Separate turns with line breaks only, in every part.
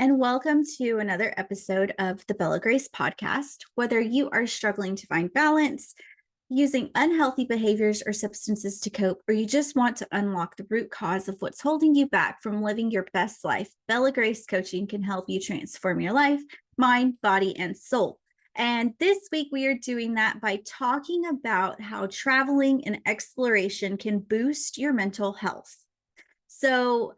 and welcome to another episode of the Bella Grace podcast. Whether you are struggling to find balance, using unhealthy behaviors or substances to cope, or you just want to unlock the root cause of what's holding you back from living your best life, Bella Grace Coaching can help you transform your life, mind, body, and soul. And this week we are doing that by talking about how traveling and exploration can boost your mental health. So,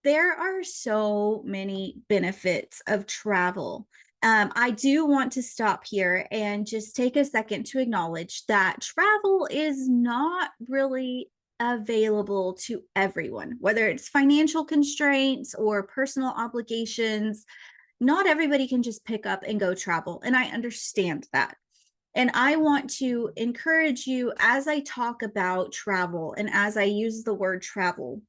there are so many benefits of travel. I do want to stop here and just take a second to acknowledge that travel is not really available to everyone, whether it's financial constraints or personal obligations. Not everybody can just pick up and go travel, and I understand that. And I want to encourage you as I talk about travel and as I use the word travel,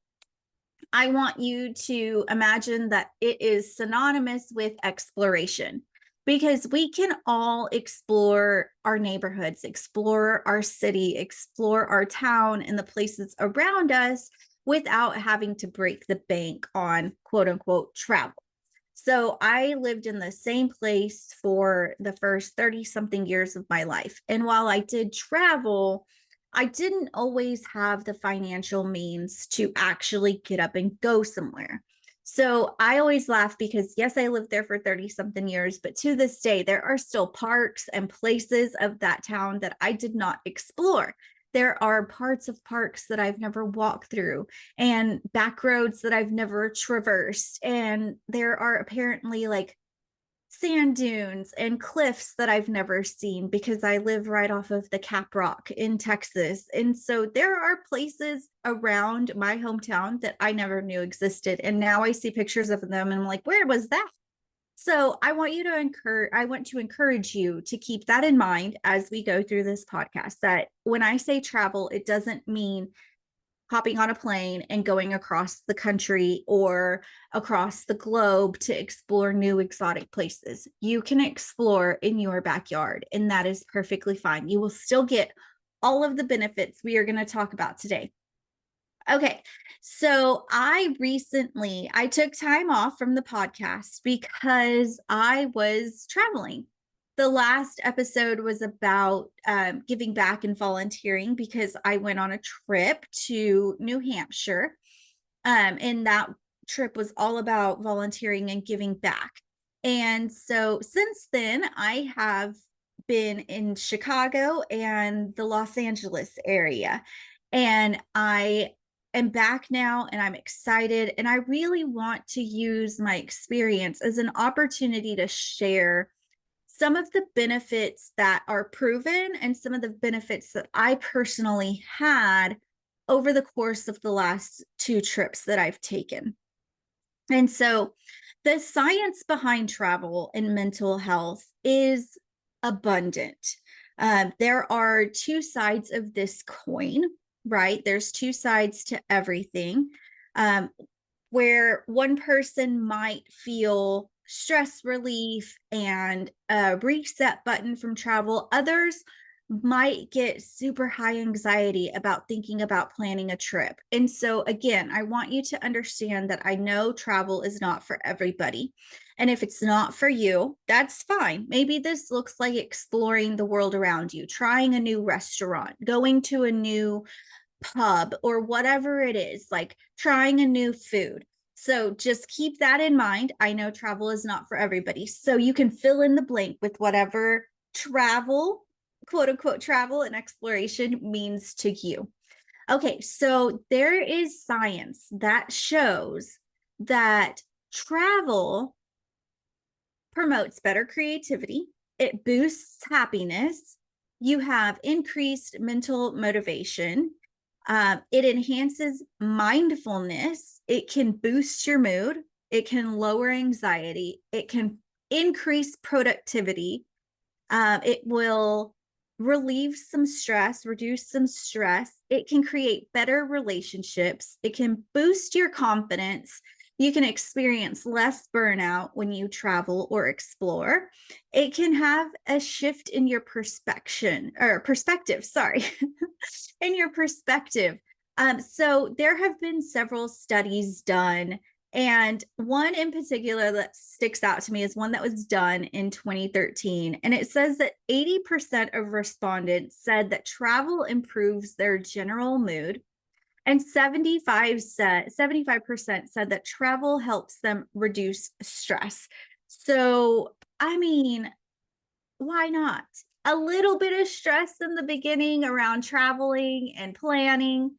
I want you to imagine that it is synonymous with exploration, because we can all explore our neighborhoods, explore our city, explore our town and the places around us without having to break the bank on quote unquote travel. So I lived in the same place for the first 30 something years of my life. And while I did travel, I didn't always have the financial means to actually get up and go somewhere. So I always laugh because, yes, I lived there for 30 something years, but to this day, there are still parks and places of that town that I did not explore. There are parts of parks that I've never walked through and back roads that I've never traversed. And there are apparently like sand dunes and cliffs that I've never seen because I live right off of the Cap Rock in Texas. And so there are places around my hometown that I never knew existed. And now I see pictures of them and I'm like, where was that? So I want to encourage you to keep that in mind as we go through this podcast, that when I say travel, it doesn't mean hopping on a plane and going across the country or across the globe to explore new exotic places. You can explore in your backyard, and that is perfectly fine. You will still get all of the benefits we are going to talk about today. Okay, so I took time off from the podcast because I was traveling. The last episode was about giving back and volunteering because I went on a trip to New Hampshire. And that trip was all about volunteering and giving back. And so since then, I have been in Chicago and the Los Angeles area. And I am back now and I'm excited. And I really want to use my experience as an opportunity to share some of the benefits that are proven and some of the benefits that I personally had over the course of the last 2 trips that I've taken. And so the science behind travel and mental health is abundant. There are 2 sides of this coin, right? There's 2 sides to everything, where one person might feel stress relief and a reset button from travel. Others might get super high anxiety about thinking about planning a trip. And so, again, I want you to understand that I know travel is not for everybody. And if it's not for you, that's fine. Maybe this looks like exploring the world around you, trying a new restaurant, going to a new pub, or whatever it is, like trying a new food. So just keep that in mind. I know travel is not for everybody. So you can fill in the blank with whatever travel, quote unquote, travel and exploration means to you. Okay, so there is science that shows that travel promotes better creativity, it boosts happiness, you have increased mental motivation, it enhances mindfulness. It can boost your mood. It can lower anxiety. It can increase productivity. It will relieve some stress, reduce some stress. It can create better relationships. It can boost your confidence. You can experience less burnout when you travel or explore. It can have a shift in your perspective, sorry, in your perspective. So there have been several studies done And one in particular that sticks out to me is one that was done in 2013. And it says that 80% of respondents said that travel improves their general mood. And 75% said that travel helps them reduce stress. So, I mean, why not? A little bit of stress in the beginning around traveling and planning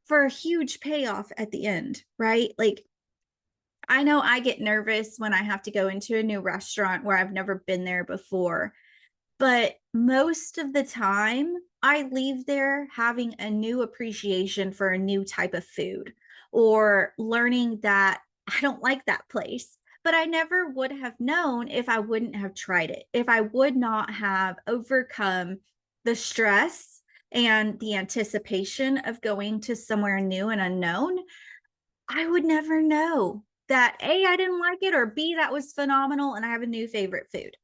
for a huge payoff at the end, right? Like, I know I get nervous when I have to go into a new restaurant where I've never been there before, but most of the time, I leave there having a new appreciation for a new type of food or learning that I don't like that place. But I never would have known if I wouldn't have tried it, if I would not have overcome the stress and the anticipation of going to somewhere new and unknown. I would never know that A, I didn't like it, or B, that was phenomenal and I have a new favorite food.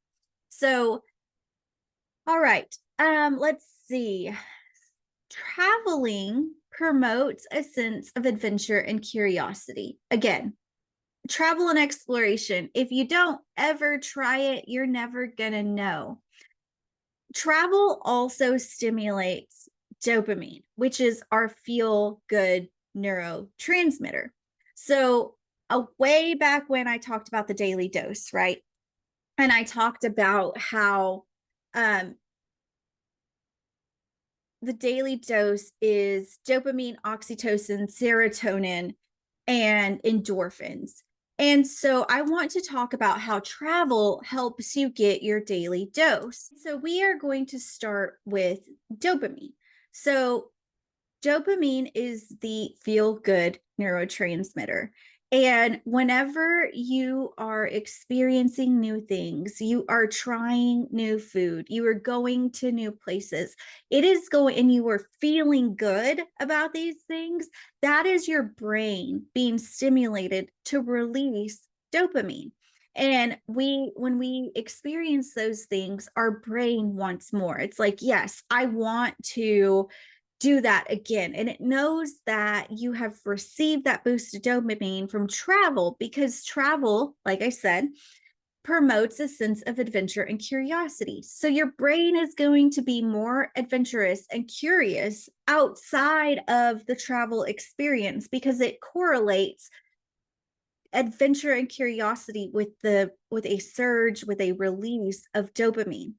So, all right. Let's see. Traveling promotes a sense of adventure and curiosity. Again, travel and exploration. If you don't ever try it, you're never gonna know. Travel also stimulates dopamine, which is our feel good neurotransmitter. So, way back when I talked about the daily dose, right? And I talked about how the daily dose is dopamine, oxytocin, serotonin, and endorphins. And so I want to talk about how travel helps you get your daily dose. So we are going to start with dopamine. So dopamine is the feel good neurotransmitter. And whenever you are experiencing new things, you are trying new food, you are going to new places, it is going and you are feeling good about these things, that is your brain being stimulated to release dopamine. And when we experience those things, our brain wants more. It's like, yes, I want to do that again. And it knows that you have received that boost of dopamine from travel because travel, like I said, promotes a sense of adventure and curiosity. So your brain is going to be more adventurous and curious outside of the travel experience because it correlates adventure and curiosity with a surge, with a release of dopamine.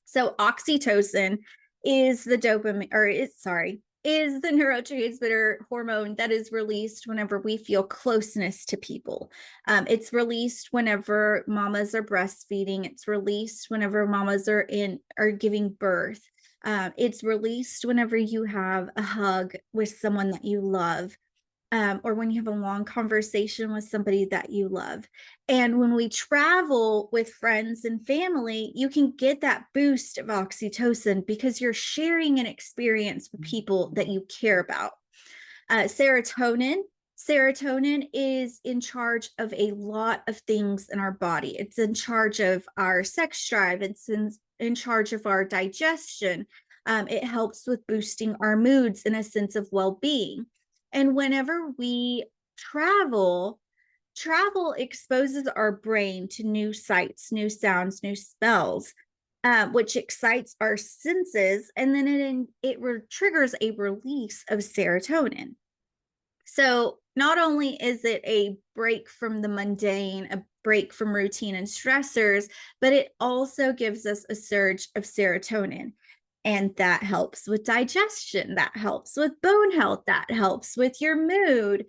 So oxytocin is the neurotransmitter hormone that is released whenever we feel closeness to people. It's released whenever mamas are breastfeeding. It's released whenever mamas are giving birth. It's released whenever you have a hug with someone that you love. Or when you have a long conversation with somebody that you love. And when we travel with friends and family, you can get that boost of oxytocin because you're sharing an experience with people that you care about. Serotonin is in charge of a lot of things in our body. It's in charge of our sex drive. It's in charge of our digestion. It helps with boosting our moods and a sense of well-being. And whenever we travel exposes our brain to new sights, new sounds, new smells, which excites our senses, and then it triggers a release of serotonin. So not only is it a break from the mundane, a break from routine and stressors, but it also gives us a surge of serotonin. And that helps with digestion, that helps with bone health, that helps with your mood.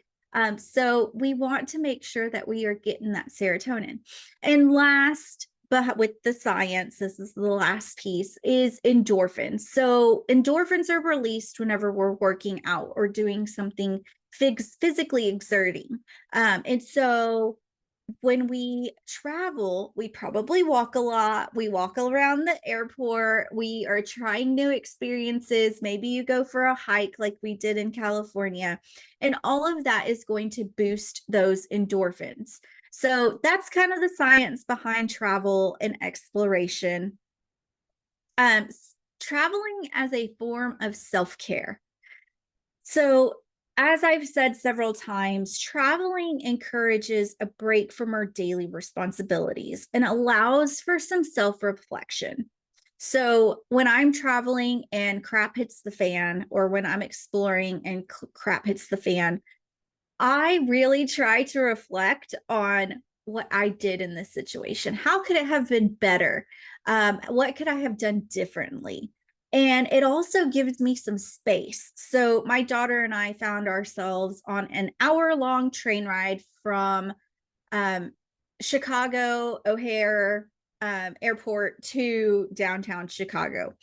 So we want to make sure that we are getting that serotonin. And last, but with the science, this is the last piece, is endorphins. So endorphins are released whenever we're working out or doing something physically exerting. And so when we travel, we probably walk a lot. We walk around the airport. We are trying new experiences. Maybe you go for a hike like we did in California. And all of that is going to boost those endorphins. So that's kind of the science behind travel and exploration. Traveling as a form of self-care. So As I've said several times, traveling encourages a break from our daily responsibilities and allows for some self reflection. So, when I'm traveling and crap hits the fan, or when I'm exploring and crap hits the fan, I really try to reflect on what I did in this situation. How could it have been better? What could I have done differently? And it also gives me some space. So, my daughter and I found ourselves on an hour-long train ride from um, Chicago O'Hare Airport to downtown Chicago.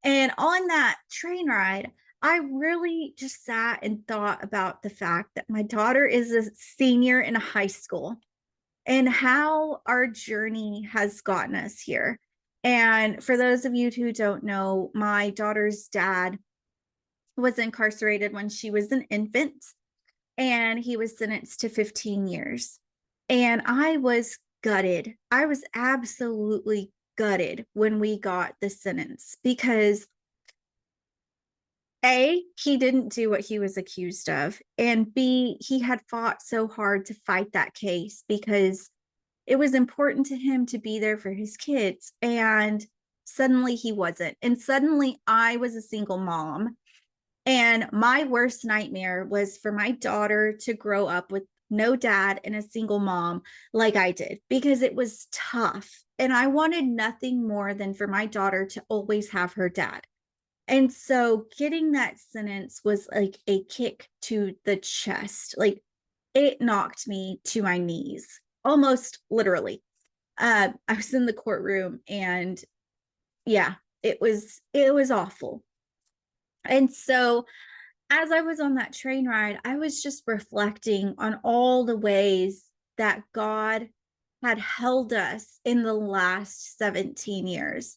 And on that train ride, I really just sat and thought about the fact that my daughter is a senior in high school and how our journey has gotten us here. And for those of you who don't know, my daughter's dad was incarcerated when she was an infant, and he was sentenced to 15 years. And I was gutted. I was absolutely gutted when we got the sentence because A, he didn't do what he was accused of, and B, he had fought so hard to fight that case because it was important to him to be there for his kids. And suddenly he wasn't. And suddenly I was a single mom. And my worst nightmare was for my daughter to grow up with no dad and a single mom like I did, because it was tough. And I wanted nothing more than for my daughter to always have her dad. And so getting that sentence was like a kick to the chest. Like, it knocked me to my knees, almost literally. I was in the courtroom, and yeah, it was awful. And so as I was on that train ride, I was just reflecting on all the ways that God had held us in the last 17 years.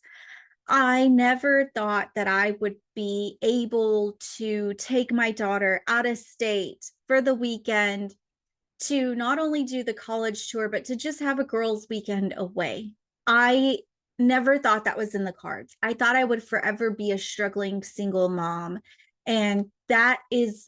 I never thought that I would be able to take my daughter out of state for the weekend to not only do the college tour, but to just have a girls' weekend away. I never thought that was in the cards. I thought I would forever be a struggling single mom. And that is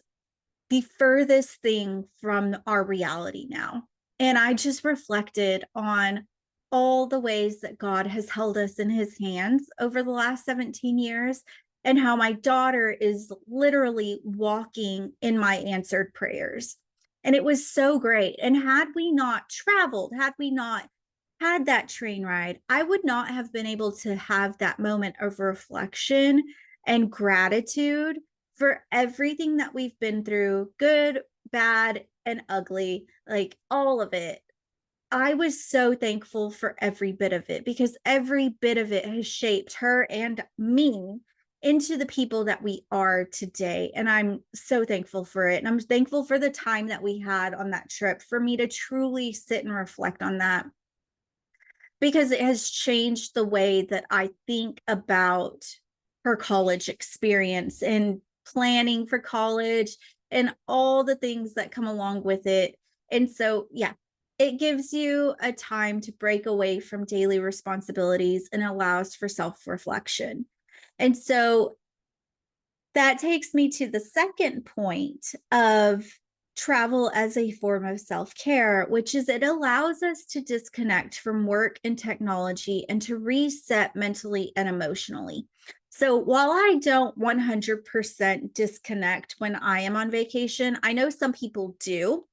the furthest thing from our reality now. And I just reflected on all the ways that God has held us in his hands over the last 17 years, and how my daughter is literally walking in my answered prayers. And it was so great. And had we not traveled, had we not had that train ride, I would not have been able to have that moment of reflection and gratitude for everything that we've been through, good, bad, and ugly, like all of it. I was so thankful for every bit of it, because every bit of it has shaped her and me into the people that we are today. And I'm so thankful for it. And I'm thankful for the time that we had on that trip for me to truly sit and reflect on that, because it has changed the way that I think about her college experience and planning for college and all the things that come along with it. And so, yeah, it gives you a time to break away from daily responsibilities and allows for self reflection. And so that takes me to the second point of travel as a form of self-care, which is it allows us to disconnect from work and technology and to reset mentally and emotionally. So while I don't 100% disconnect when I am on vacation, I know some people do,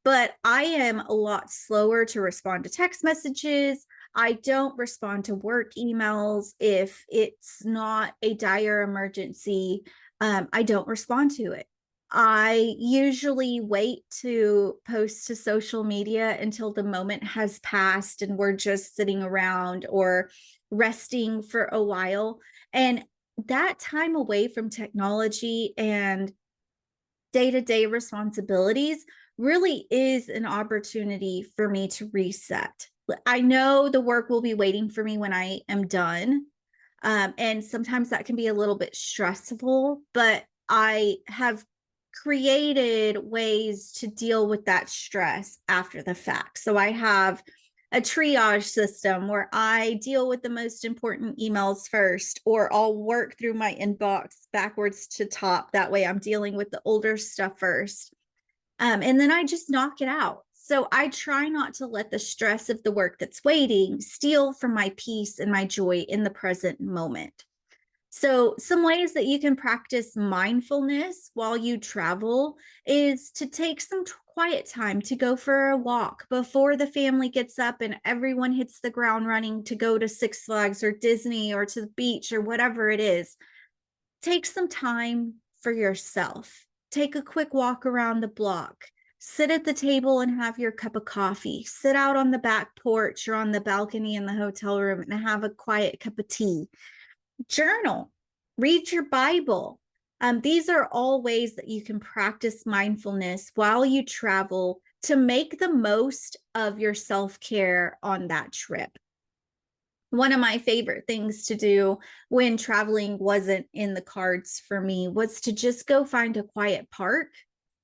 but I am a lot slower to respond to text messages. I don't respond to work emails if it's not a dire emergency. I don't respond to it. I usually wait to post to social media until the moment has passed and we're just sitting around or resting for a while. And that time away from technology and day-to-day responsibilities really is an opportunity for me to reset. I know the work will be waiting for me when I am done. And sometimes that can be a little bit stressful, but I have created ways to deal with that stress after the fact. So I have a triage system where I deal with the most important emails first, or I'll work through my inbox backwards to top. That way I'm dealing with the older stuff first. And then I just knock it out. So I try not to let the stress of the work that's waiting steal from my peace and my joy in the present moment. So, some ways that you can practice mindfulness while you travel is to take some quiet time to go for a walk before the family gets up and everyone hits the ground running to go to Six Flags or Disney or to the beach or whatever it is. Take some time for yourself. Take a quick walk around the block. Sit at the table and have your cup of coffee. Sit out on the back porch or on the balcony in the hotel room and have a quiet cup of tea. Journal, read your Bible. These are all ways that you can practice mindfulness while you travel to make the most of your self-care on that trip. One of my favorite things to do when traveling wasn't in the cards for me was to just go find a quiet park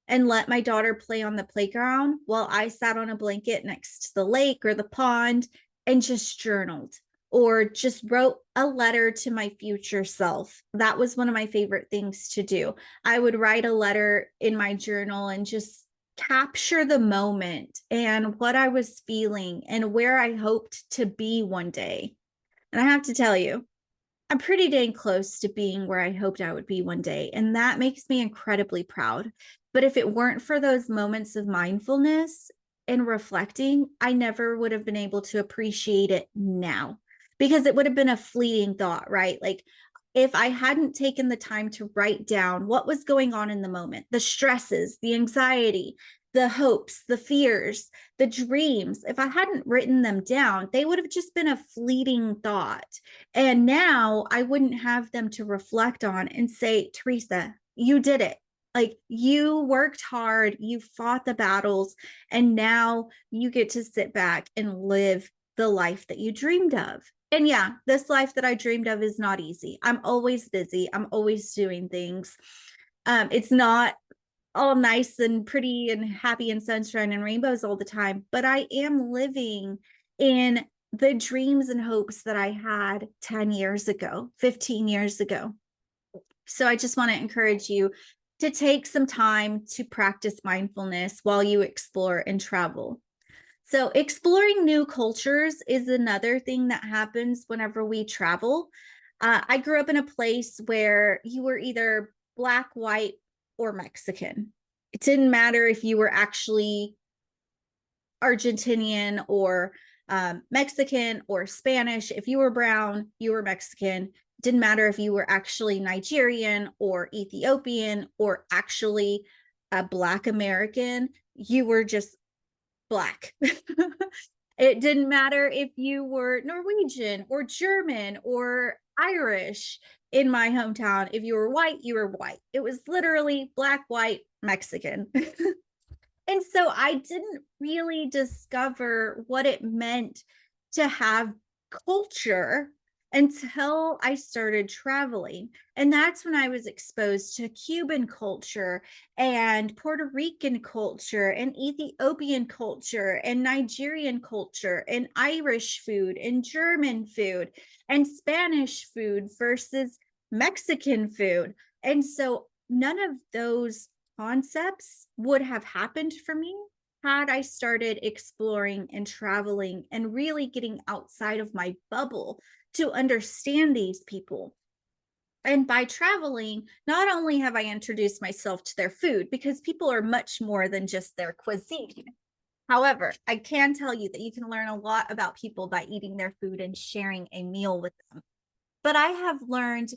and let my daughter play on the playground while I sat on a blanket next to the lake or the pond and just journaled or just wrote a letter to my future self. That was one of my favorite things to do. I would write a letter in my journal and just capture the moment and what I was feeling and where I hoped to be one day. And I have to tell you, I'm pretty dang close to being where I hoped I would be one day. And that makes me incredibly proud. But if it weren't for those moments of mindfulness and reflecting, I never would have been able to appreciate it now because it would have been a fleeting thought, right? Like if I hadn't taken the time to write down what was going on in the moment, the stresses, the anxiety, the hopes, the fears, the dreams, if I hadn't written them down, they would have just been a fleeting thought. And now I wouldn't have them to reflect on and say, Teresa, you did it. Like you worked hard, you fought the battles, and now you get to sit back and live the life that you dreamed of. And yeah, this life that I dreamed of is not easy. I'm always busy. I'm always doing things. It's not all nice and pretty and happy and sunshine and rainbows all the time, but I am living in the dreams and hopes that I had 10 years ago, 15 years ago. So I just want to encourage you to take some time to practice mindfulness while you explore and travel. So exploring new cultures is another thing that happens whenever we travel. I grew up in a place where you were either Black, white, or Mexican. It didn't matter if you were actually Argentinian or Mexican or Spanish. If you were brown, you were Mexican. Didn't matter if you were actually Nigerian or Ethiopian or actually a Black American, you were just Black. It didn't matter if you were Norwegian or German or Irish in my hometown. If you were white, you were white. It was literally Black, white, Mexican. And so I didn't really discover what it meant to have culture until I started traveling. And that's when I was exposed to Cuban culture and Puerto Rican culture and Ethiopian culture and Nigerian culture and Irish food and German food and Spanish food versus Mexican food. And so none of those concepts would have happened for me had I started exploring and traveling and really getting outside of my bubble to understand these people. And by traveling, not only have I introduced myself to their food, because people are much more than just their cuisine. However, I can tell you that you can learn a lot about people by eating their food and sharing a meal with them. But I have learned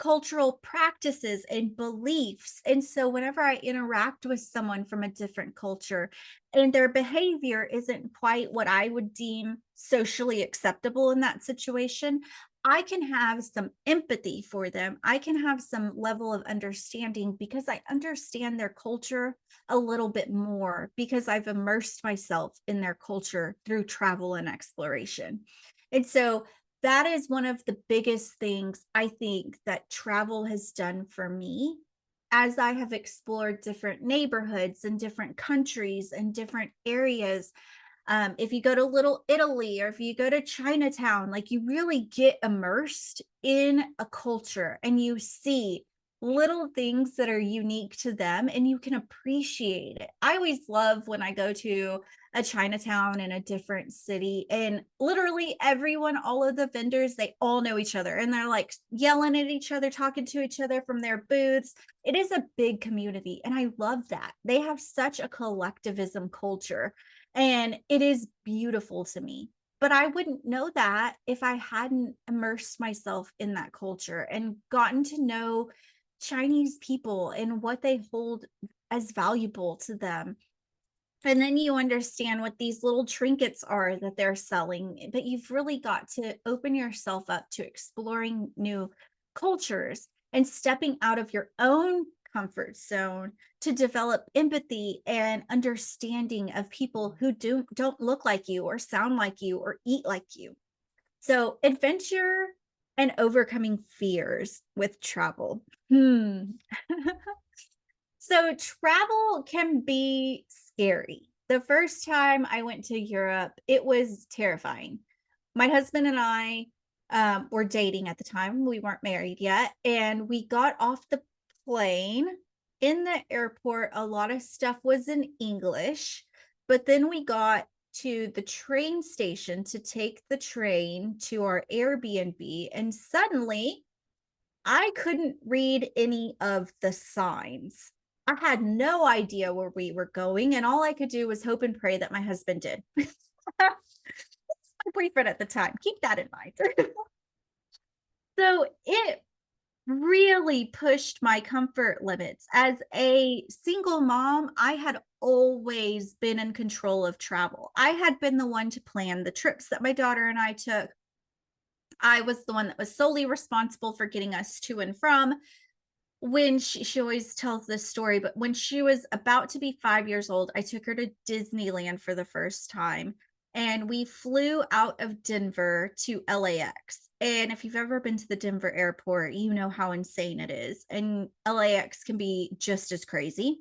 cultural practices and beliefs. And so whenever I interact with someone from a different culture and their behavior isn't quite what I would deem socially acceptable in that situation, I can have some empathy for them. I can have some level of understanding because I understand their culture a little bit more because I've immersed myself in their culture through travel and exploration. And so that is one of the biggest things I think that travel has done for me as I have explored different neighborhoods and different countries and different areas. If you go to Little Italy or if you go to Chinatown, like you really get immersed in a culture and you see little things that are unique to them and you can appreciate it. I always love when I go to a Chinatown in a different city and literally everyone, all of the vendors, they all know each other and they're like yelling at each other, talking to each other from their booths. It is a big community and I love that. They have such a collectivism culture and it is beautiful to me. But I wouldn't know that if I hadn't immersed myself in that culture and gotten to know Chinese people and what they hold as valuable to them. And then you understand what these little trinkets are that they're selling, but you've really got to open yourself up to exploring new cultures and stepping out of your own comfort zone to develop empathy and understanding of people who don't look like you or sound like you or eat like you. So adventure and overcoming fears with travel. So travel can be scary. The first time I went to Europe, it was terrifying. My husband and I were dating at the time. We weren't married yet. And we got off the plane. In the airport, a lot of stuff was in English. But then we got to the train station to take the train to our Airbnb. And suddenly, I couldn't read any of the signs. I had no idea where we were going, and all I could do was hope and pray that my husband did. My boyfriend at the time. Keep that in mind. So it really pushed my comfort limits. As a single mom, I had always been in control of travel. I had been the one to plan the trips that my daughter and I took. I was the one that was solely responsible for getting us to and from. When she always tells this story, but when she was about to be 5 years old, I took her to Disneyland for the first time. And we flew out of Denver to LAX. And if you've ever been to the Denver airport, you know how insane it is. And LAX can be just as crazy.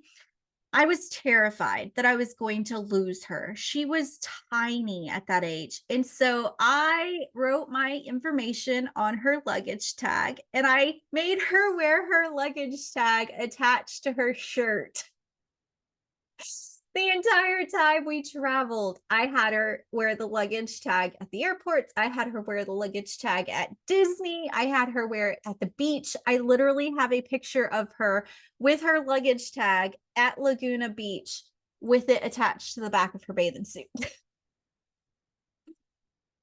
I was terrified that I was going to lose her. She was tiny at that age. And so I wrote my information on her luggage tag and I made her wear her luggage tag attached to her shirt. The entire time we traveled, I had her wear the luggage tag at the airports. I had her wear the luggage tag at Disney. I had her wear it at the beach. I literally have a picture of her with her luggage tag at Laguna Beach with it attached to the back of her bathing suit.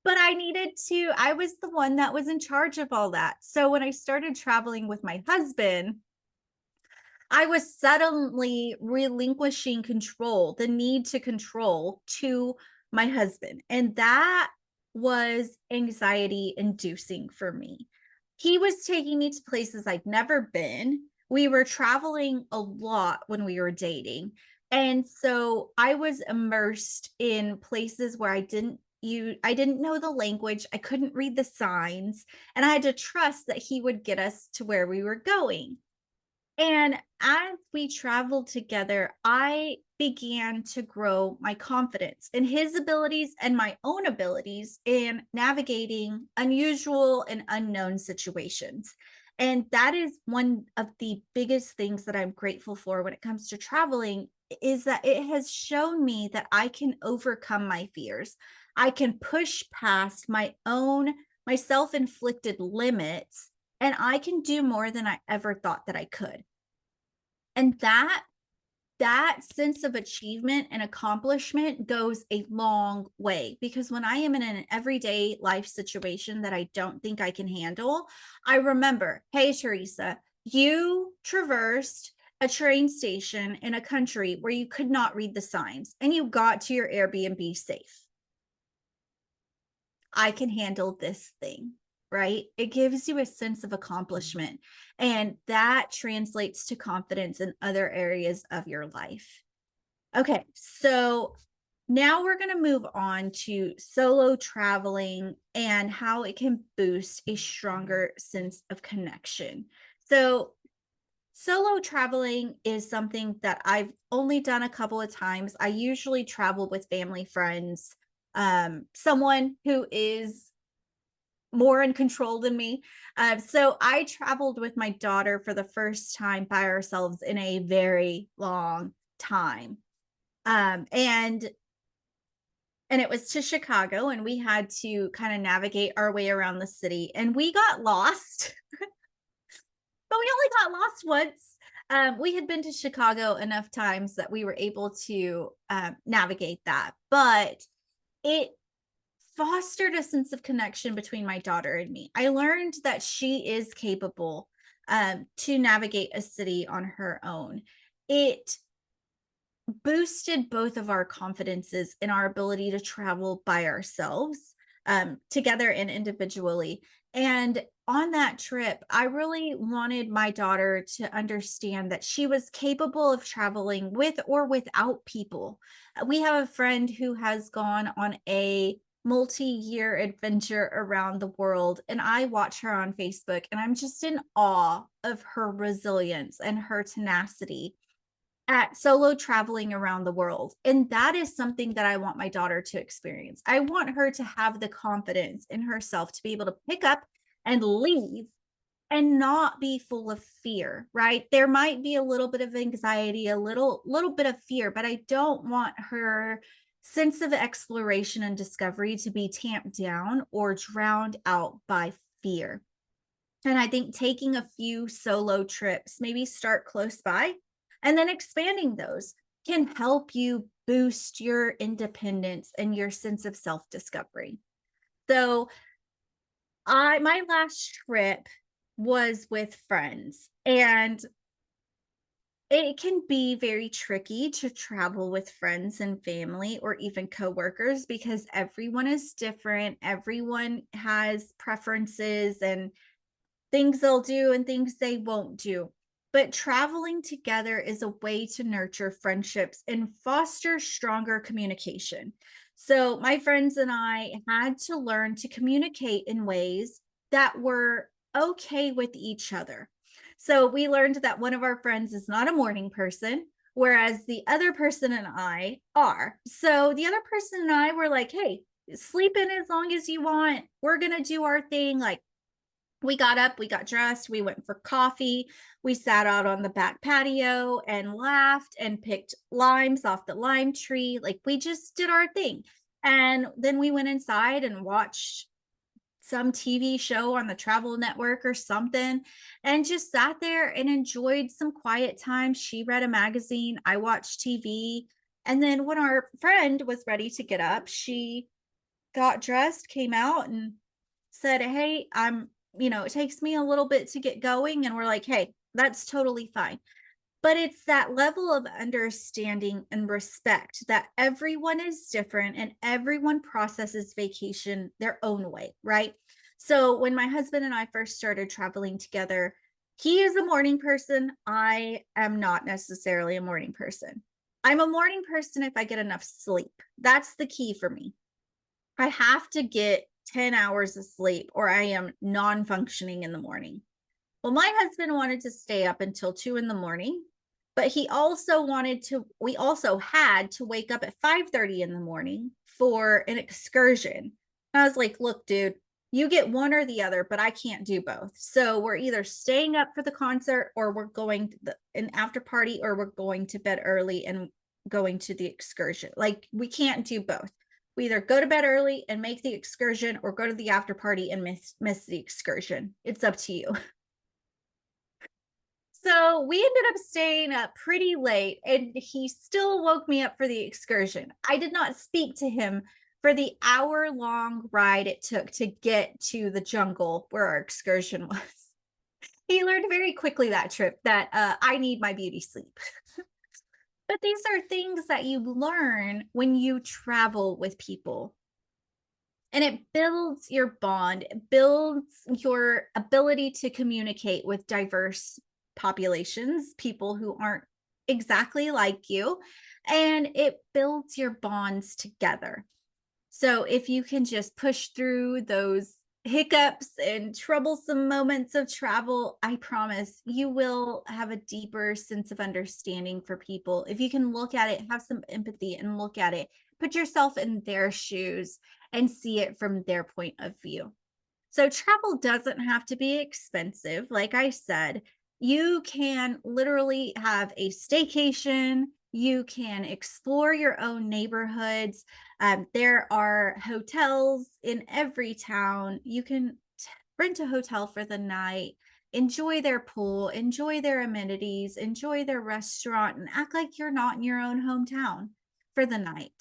But I was the one that was in charge of all that. So when I started traveling with my husband, I was suddenly relinquishing control, the need to control to my husband. And that was anxiety inducing for me. He was taking me to places I'd never been. We were traveling a lot when we were dating. And so I was immersed in places where I didn't know the language. I couldn't read the signs, and I had to trust that he would get us to where we were going. And as we traveled together, I began to grow my confidence in his abilities and my own abilities in navigating unusual and unknown situations. And that is one of the biggest things that I'm grateful for when it comes to traveling is that it has shown me that I can overcome my fears. I can push past my self-inflicted limits and I can do more than I ever thought that I could. And that sense of achievement and accomplishment goes a long way because when I am in an everyday life situation that I don't think I can handle, I remember, hey, Teresa, you traversed a train station in a country where you could not read the signs and you got to your Airbnb safe. I can handle this thing, right? It gives you a sense of accomplishment, and that translates to confidence in other areas of your life. Okay, so now we're going to move on to solo traveling and how it can boost a stronger sense of connection. So Solo traveling is something that I've only done a couple of times. I usually travel with family, friends, someone who is more in control than me. So I traveled with my daughter for the first time by ourselves in a very long time. And it was to Chicago, and we had to kind of navigate our way around the city, and we got lost. But we only got lost once. We had been to Chicago enough times that we were able to navigate that. But it fostered a sense of connection between my daughter and me. I learned that she is capable to navigate a city on her own. It boosted both of our confidences in our ability to travel by ourselves, together and individually. And on that trip, I really wanted my daughter to understand that she was capable of traveling with or without people. We have a friend who has gone on a multi-year adventure around the world, and I watch her on Facebook, and I'm just in awe of her resilience and her tenacity at solo traveling around the world. And that is something that I want my daughter to experience. I want her to have the confidence in herself to be able to pick up and leave and not be full of fear, right? There might be a little bit of anxiety, a little bit of fear, but I don't want her sense of exploration and discovery to be tamped down or drowned out by fear. And I think taking a few solo trips, maybe start close by and then expanding those, can help you boost your independence and your sense of self-discovery. So, my last trip was with friends, and it can be very tricky to travel with friends and family or even coworkers because everyone is different. Everyone has preferences and things they'll do and things they won't do. But traveling together is a way to nurture friendships and foster stronger communication. So, my friends and I had to learn to communicate in ways that were okay with each other. So, we learned that one of our friends is not a morning person, whereas the other person and I are. So, the other person and I were like, hey, sleep in as long as you want. We're going to do our thing. Like, we got up, we got dressed, we went for coffee, we sat out on the back patio and laughed and picked limes off the lime tree. Like, we just did our thing. And then we went inside and watched some TV show on the travel network or something and just sat there and enjoyed some quiet time. She read a magazine, I watched TV. And then when our friend was ready to get up, she got dressed, came out and said, hey, it takes me a little bit to get going. And we're like, hey, that's totally fine. But it's that level of understanding and respect that everyone is different and everyone processes vacation their own way, right? So when my husband and I first started traveling together, he is a morning person. I am not necessarily a morning person. I'm a morning person if I get enough sleep. That's the key for me. I have to get 10 hours of sleep or I am non-functioning in the morning. Well, my husband wanted to stay up until 2 in the morning, but we also had to wake up at 5:30 in the morning for an excursion. And I was like, look, dude, you get one or the other, but I can't do both. So we're either staying up for the concert or we're going to an after party or we're going to bed early and going to the excursion. Like, we can't do both. We either go to bed early and make the excursion or go to the after party and miss the excursion. It's up to you. So we ended up staying up pretty late and he still woke me up for the excursion. I did not speak to him for the hour-long ride it took to get to the jungle where our excursion was. He learned very quickly that trip that I need my beauty sleep. But these are things that you learn when you travel with people. And it builds your bond, it builds your ability to communicate with diverse populations, people who aren't exactly like you, and it builds your bonds together. So if you can just push through those hiccups and troublesome moments of travel, I promise you will have a deeper sense of understanding for people. If you can look at it, have some empathy and look at it, put yourself in their shoes and see it from their point of view. So travel doesn't have to be expensive. Like I said, you can literally have a staycation. You can explore your own neighborhoods. There are hotels in every town. You can rent a hotel for the night, enjoy their pool, enjoy their amenities, enjoy their restaurant, and act like you're not in your own hometown for the night.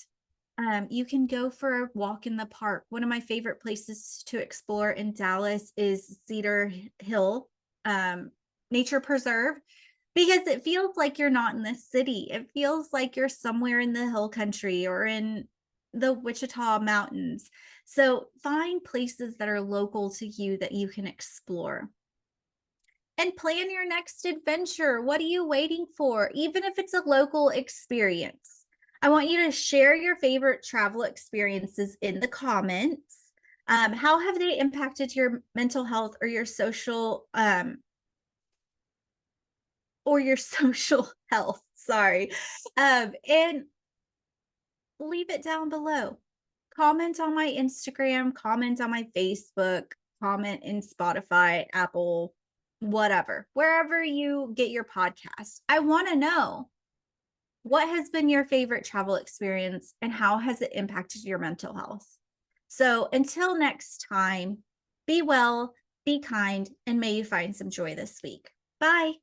You can go for a walk in the park. One of my favorite places to explore in Dallas is Cedar Hill Nature Preserve because it feels like you're not in the city. It feels like you're somewhere in the hill country or in the Wichita Mountains. So find places that are local to you that you can explore and plan your next adventure. What are you waiting for? Even if it's a local experience, I want you to share your favorite travel experiences in the comments. How have they impacted your mental health or your social health? Sorry. And leave it down below. Comment on my Instagram, comment on my Facebook, comment in Spotify, Apple, whatever, wherever you get your podcast. I want to know what has been your favorite travel experience and how has it impacted your mental health? So until next time, be well, be kind, and may you find some joy this week. Bye.